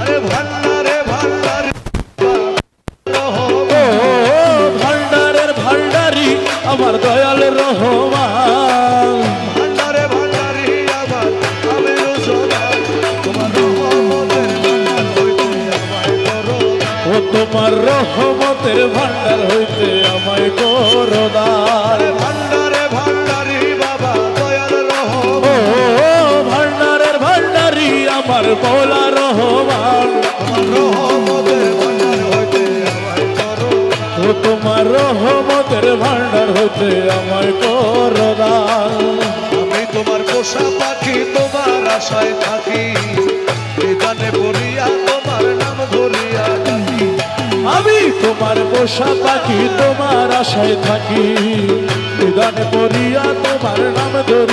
আরে ভান্ডারে ভান্ডারি ভান্ডারের ভান্ডারি আমার দয়াল রহমান, ভান্ডারে ভান্ডারি আমার আমিরুল সোনার, তোমার রহমতের ভান্ডার হইতে আমায় করো দান। ও তোমার রহমতের ভান্ডার হইতে আমায় করো দান। ভান্ডারে ভান্ডারি বাবা দয়াল রহমান, ও ভান্ডারের ভান্ডারি আমার মৌলা রহমান, তোমার রহমতের ভান্ডার হইতে আমায় করো দান। ও তোমার রহমতের ভান্ডার হইতে আমায় করো দান। আমি তোমার পোষা পাখি তোমার আশায় থাকি, নিদানে পড়িয়া তোমার নাম ধরিয়া ডাকি। আমি তোমার পোষা পাখি তোমার আশায় থাকি, নিদানে পড়িয়া তোমার নাম ধরি